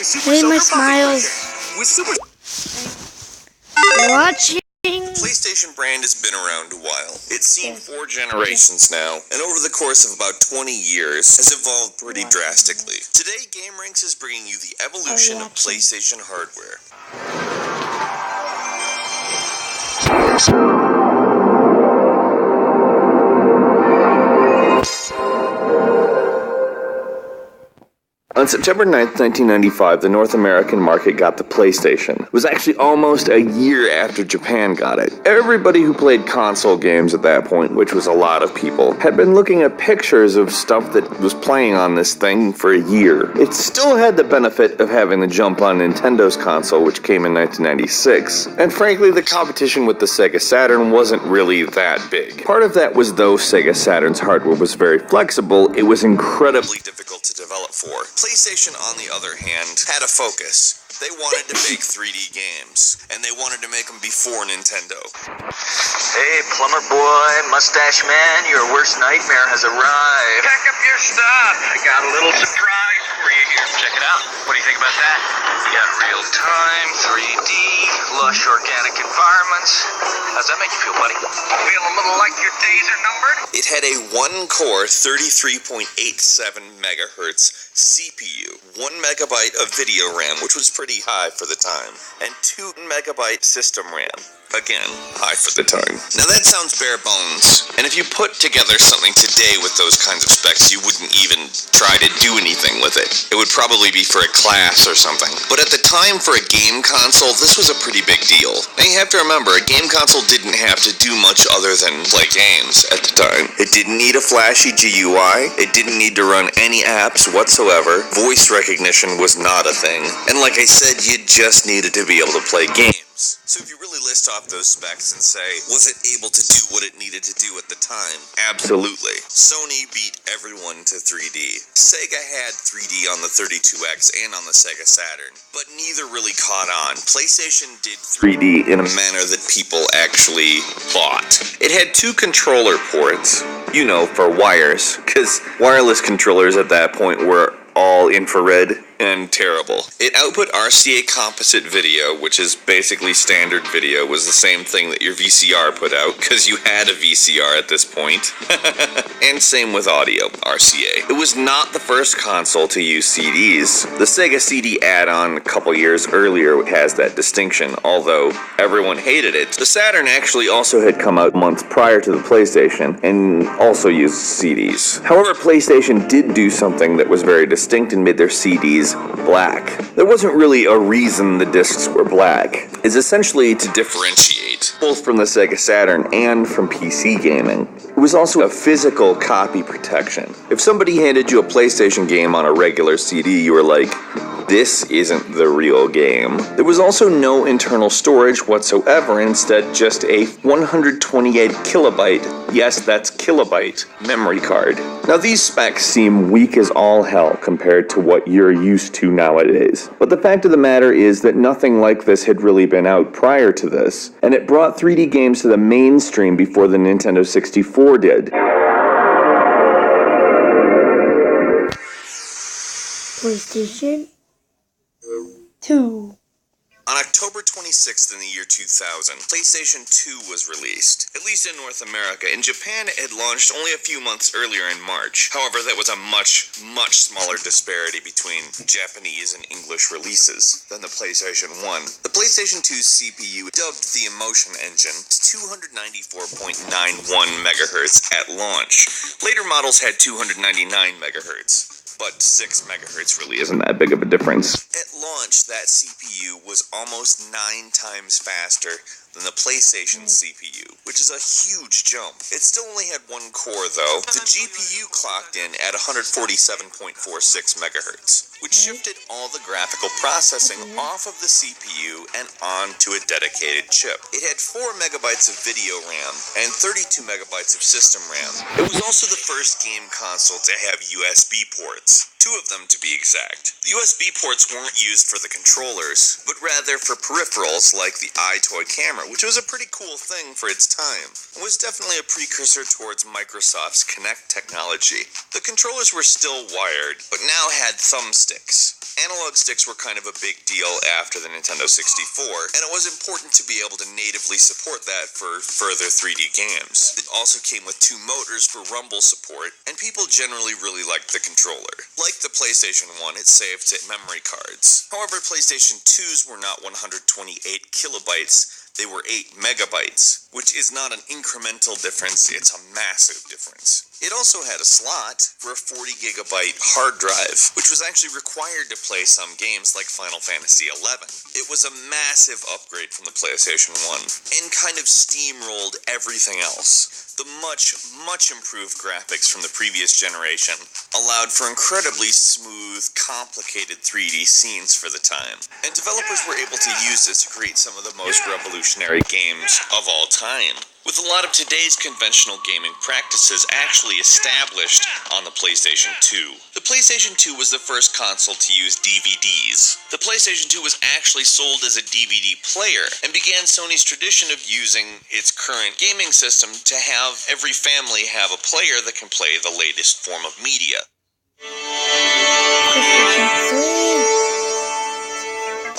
Super Hey, Soaker my Puppy smiles. Cushion with Super. Watching. PlayStation brand has been around a while. It's seen 4 generations now, and over the course of about 20 years has evolved pretty drastically. Today, GameRinks is bringing you the evolution of PlayStation hardware. On September 9th, 1995, the North American market got the PlayStation. It was actually almost a year after Japan got it. Everybody who played console games at that point, which was a lot of people, had been looking at pictures of stuff that was playing on this thing for a year. It still had the benefit of having the jump on Nintendo's console, which came in 1996. And frankly, the competition with the Sega Saturn wasn't really that big. Part of that was though Sega Saturn's hardware was very flexible, it was incredibly difficult to develop for. PlayStation, on the other hand, had a focus. They wanted to make 3D games, and they wanted to make them before Nintendo. Hey, plumber boy, mustache man, your worst nightmare has arrived. Pack up your stuff. I got a little surprise for you here. Check it out. What do you think about that? You got real-time, 3D, lush organic environments. How's that make you feel, buddy? Feel a little like your days are numbered? It had a 1-core 33.87 megahertz CPU, 1 megabyte of video RAM, which was pretty high for the time, and 2 megabyte system RAM. Again, high for the time. Now that sounds bare bones, and if you put together something today with those kinds of specs, you wouldn't even try to do anything with it. It would probably be for a class or something. But at the time, for a game console, this was a pretty big deal. Now you have to remember, a game console didn't have to do much other than play games at the time. It didn't need a flashy GUI, it didn't need to run any apps whatsoever, voice recognition was not a thing, and like I said, you just needed to be able to play games. So if you really list off those specs and say, was it able to do what it needed to do at the time? Absolutely. Sony beat everyone to 3D. Sega had 3D on the 32X and on the Sega Saturn, but neither really caught on. PlayStation did 3D in a manner that people actually bought. It had 2 controller ports, you know, for wires, because wireless controllers at that point were all infrared and terrible. It output RCA composite video, which is basically standard video, was the same thing that your VCR put out, because you had a VCR at this point. And same with audio, RCA. It was not the first console to use CDs. The Sega CD add-on a couple years earlier has that distinction, although everyone hated it. The Saturn actually also had come out months prior to the PlayStation, and also used CDs. However, PlayStation did do something that was very distinct and made their CDs black. There wasn't really a reason the discs were black. It's essentially to differentiate, both from the Sega Saturn and from PC gaming. It was also a physical copy protection. If somebody handed you a PlayStation game on a regular CD, you were like, this isn't the real game. There was also no internal storage whatsoever, instead just a 128 kilobyte, yes that's kilobyte, memory card. Now these specs seem weak as all hell compared to what you're used to nowadays, but the fact of the matter is that nothing like this had really been out prior to this, and it brought 3D games to the mainstream before the Nintendo 64 did. PlayStation 2. On October 26th in the year 2000, PlayStation 2 was released, at least in North America. In Japan, it had launched only a few months earlier in March. However, that was a much smaller disparity between Japanese and English releases than the PlayStation 1. The PlayStation 2's CPU, dubbed the Emotion Engine, is 294.91 MHz at launch. Later models had 299 MHz. But 6 megahertz really isn't that big of a difference. At launch, that CPU was almost 9 times faster than the PlayStation CPU, which is a huge jump. It still only had 1 core though. The GPU clocked in at 147.46 megahertz, which shifted all the graphical processing off of the CPU and onto a dedicated chip. It had 4 megabytes of video RAM and 32 megabytes of system RAM. It was also the first game console to have USB ports, 2 of them to be exact. The USB ports weren't used for the controllers, but rather for peripherals like the iToy camera, which was a pretty cool thing for its time, and was definitely a precursor towards Microsoft's Kinect technology. The controllers were still wired, but now had thumbsticks. Analog sticks were kind of a big deal after the Nintendo 64, and it was important to be able to natively support that for further 3D games. It also came with 2 motors for rumble support, and people generally really liked the controller. Like the PlayStation 1, it saved to memory cards. However, PlayStation 2s were not 128 kilobytes, they were 8 megabytes, which is not an incremental difference, it's a massive difference. It also had a slot for a 40 gigabyte hard drive, which was actually required to play some games like Final Fantasy XI. It was a massive upgrade from the PlayStation 1, and kind of steamrolled everything else. The much improved graphics from the previous generation allowed for incredibly smooth, complicated 3D scenes for the time, and developers were able to use this to create some of the most revolutionary games of all time, with a lot of today's conventional gaming practices actually established on the PlayStation 2. The PlayStation 2 was the first console to use DVDs. The PlayStation 2 was actually sold as a DVD player, and began Sony's tradition of using its current gaming system to have every family have a player that can play the latest form of media.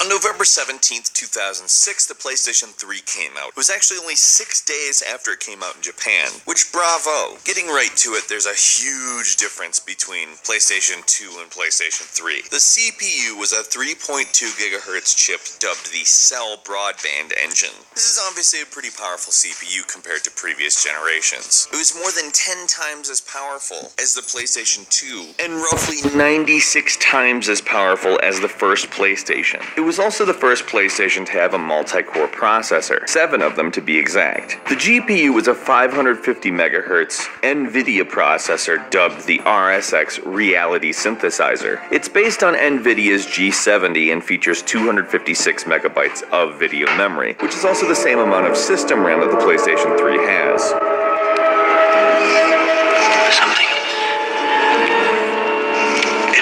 On November 17th, 2006, the PlayStation 3 came out. It was actually only 6 days after it came out in Japan, which bravo. Getting right to it, there's a huge difference between PlayStation 2 and PlayStation 3. The CPU was a 3.2 gigahertz chip dubbed the Cell Broadband Engine. This is obviously a pretty powerful CPU compared to previous generations. It was more than 10 times as powerful as the PlayStation 2, and roughly 96 times as powerful as the first PlayStation. It was also the first PlayStation to have a multi-core processor, 7 of them to be exact. The GPU was a 550 MHz NVIDIA processor dubbed the RSX Reality Synthesizer. It's based on NVIDIA's G70 and features 256 megabytes of video memory, which is also the same amount of system RAM that the PlayStation 3 has. Something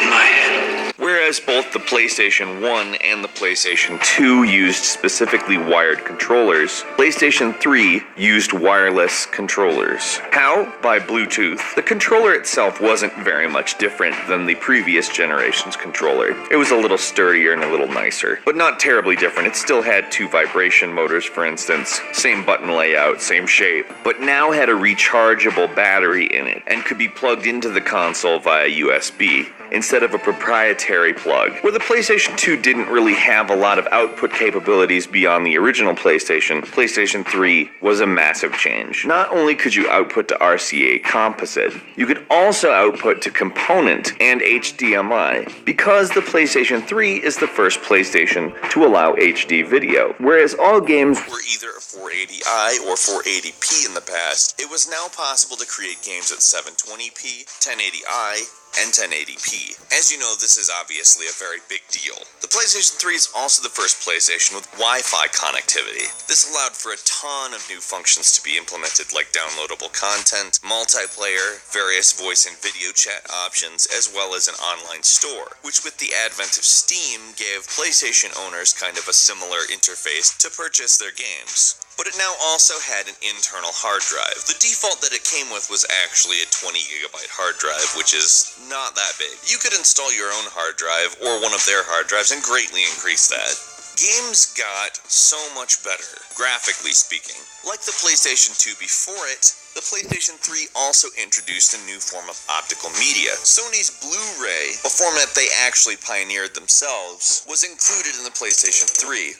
in my head. Whereas both the PlayStation 1 and the PlayStation 2 used specifically wired controllers, PlayStation 3 used wireless controllers. How? By Bluetooth. The controller itself wasn't very much different than the previous generation's controller. It was a little sturdier and a little nicer, but not terribly different. It still had 2 vibration motors, for instance, same button layout, same shape, but now had a rechargeable battery in it and could be plugged into the console via USB instead of a proprietary plug. Where the PlayStation 2 didn't really have a lot of output capabilities beyond the original PlayStation, PlayStation 3 was a massive change. Not only could you output to RCA composite, you could also output to component and HDMI, because the PlayStation 3 is the first PlayStation to allow HD video. Whereas all games were either 480i or 480p in the past, it was now possible to create games at 720p, 1080i, and 1080p. As you know, this is obviously a very big deal. The PlayStation 3 is also the first PlayStation with Wi-Fi connectivity. This allowed for a ton of new functions to be implemented, like downloadable content, multiplayer, various voice and video chat options, as well as an online store, which with the advent of Steam gave PlayStation owners kind of a similar interface to purchase their games. But it now also had an internal hard drive. The default that it came with was actually a 20 gigabyte hard drive, which is not that big. You could install your own hard drive or one of their hard drives and greatly increase that. Games got so much better, graphically speaking. Like the PlayStation 2 before it, the PlayStation 3 also introduced a new form of optical media. Sony's Blu-ray, a format they actually pioneered themselves, was included in the PlayStation 3.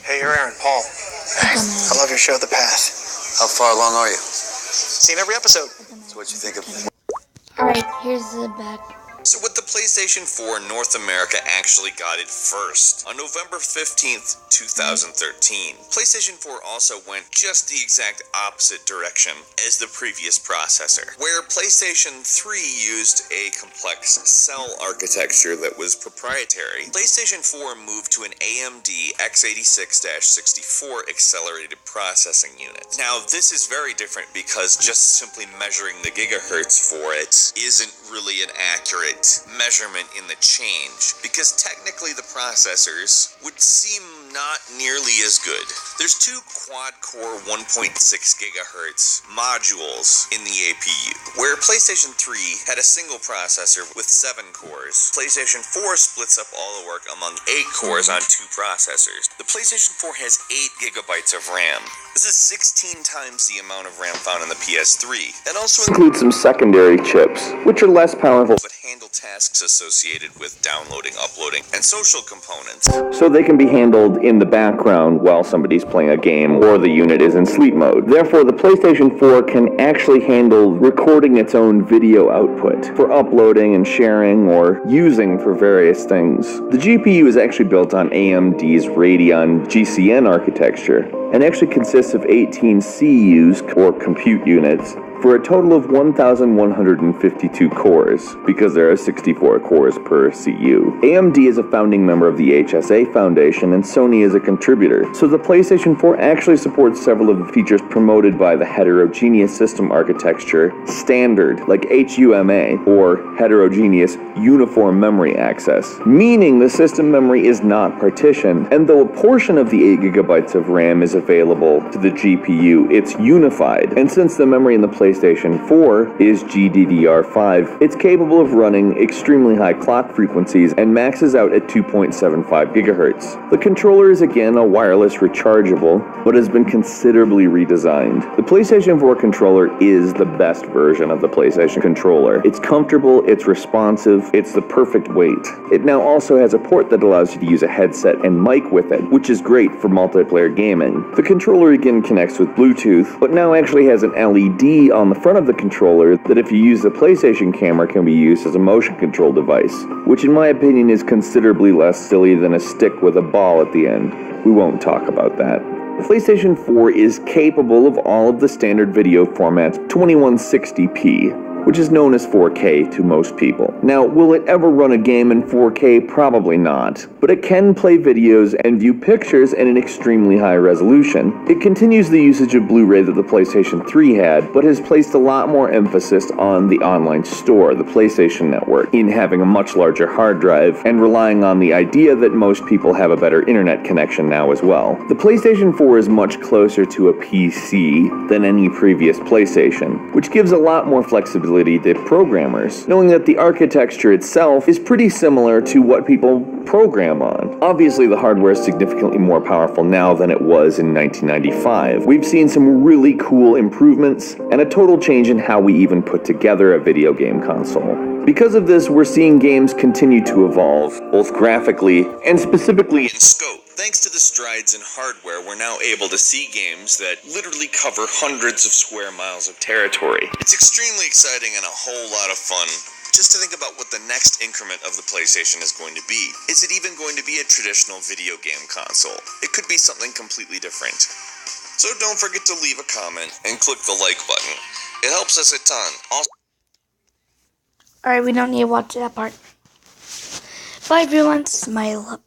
Hey, you're Aaron, Paul. I love your show, The Path. How far along are you? Seen every episode. So what you think of Alright, here's the back. So with the PlayStation 4, North America actually got it first. On November 15th, 2013. PlayStation 4 also went just the exact opposite direction as the previous processor, where PlayStation 3 used a complex cell architecture that was proprietary. PlayStation 4 moved to an AMD x86-64 accelerated processing unit. Now, this is very different because just simply measuring the gigahertz for it isn't really an accurate accurate measurement in the change, because technically the processors would seem not nearly as good. There's two quad-core 1.6 gigahertz modules in the APU, where PlayStation 3 had a single processor with 7 cores. PlayStation 4 splits up all the work among 8 cores on 2 processors. The PlayStation 4 has 8 gigabytes of RAM. This is 16 times the amount of RAM found in the PS3. It also includes some secondary chips, which are less powerful but handle tasks associated with downloading, uploading, and social components, so they can be handled in the background while somebody's playing a game or the unit is in sleep mode. Therefore, the PlayStation 4 can actually handle recording its own video output for uploading and sharing or using for various things. The GPU is actually built on AMD's Radeon GCN architecture and actually consists of 18 CUs, or compute units, for a total of 1,152 cores, because there are 64 cores per CU. AMD is a founding member of the HSA Foundation, and Sony is a contributor, so the PlayStation 4 actually supports several of the features promoted by the Heterogeneous System Architecture standard, like HUMA, or Heterogeneous Uniform Memory Access, meaning the system memory is not partitioned, and though a portion of the 8 gigabytes of RAM is available to the GPU, it's unified, and since the memory in the PlayStation 4 is GDDR5, it's capable of running extremely high clock frequencies and maxes out at 2.75 gigahertz. The controller is again a wireless rechargeable, but has been considerably redesigned. The PlayStation 4 controller is the best version of the PlayStation controller. It's comfortable, it's responsive, it's the perfect weight. It now also has a port that allows you to use a headset and mic with it, which is great for multiplayer gaming. The controller again connects with Bluetooth, but now actually has an LED on the front of the controller that, if you use the PlayStation camera, can be used as a motion control device, which in my opinion is considerably less silly than a stick with a ball at the end. We won't talk about that. The PlayStation 4 is capable of all of the standard video formats 2160p, which is known as 4K to most people. Now, will it ever run a game in 4K? Probably not, but it can play videos and view pictures at an extremely high resolution. It continues the usage of Blu-ray that the PlayStation 3 had, but has placed a lot more emphasis on the online store, the PlayStation Network, in having a much larger hard drive, and relying on the idea that most people have a better internet connection now as well. The PlayStation 4 is much closer to a PC than any previous PlayStation, which gives a lot more flexibility to programmers, knowing that the architecture itself is pretty similar to what people program on. Obviously, the hardware is significantly more powerful now than it was in 1995. We've seen some really cool improvements and a total change in how we even put together a video game console. Because of this, we're seeing games continue to evolve, both graphically and specifically in scope. Thanks to the strides in hardware, we're now able to see games that literally cover hundreds of square miles of territory. It's extremely exciting and a whole lot of fun just to think about what the next increment of the PlayStation is going to be. Is it even going to be a traditional video game console? It could be something completely different. So don't forget to leave a comment and click the like button. It helps us a ton. Also, Alright, we don't need to watch that part. Bye everyone, smile up.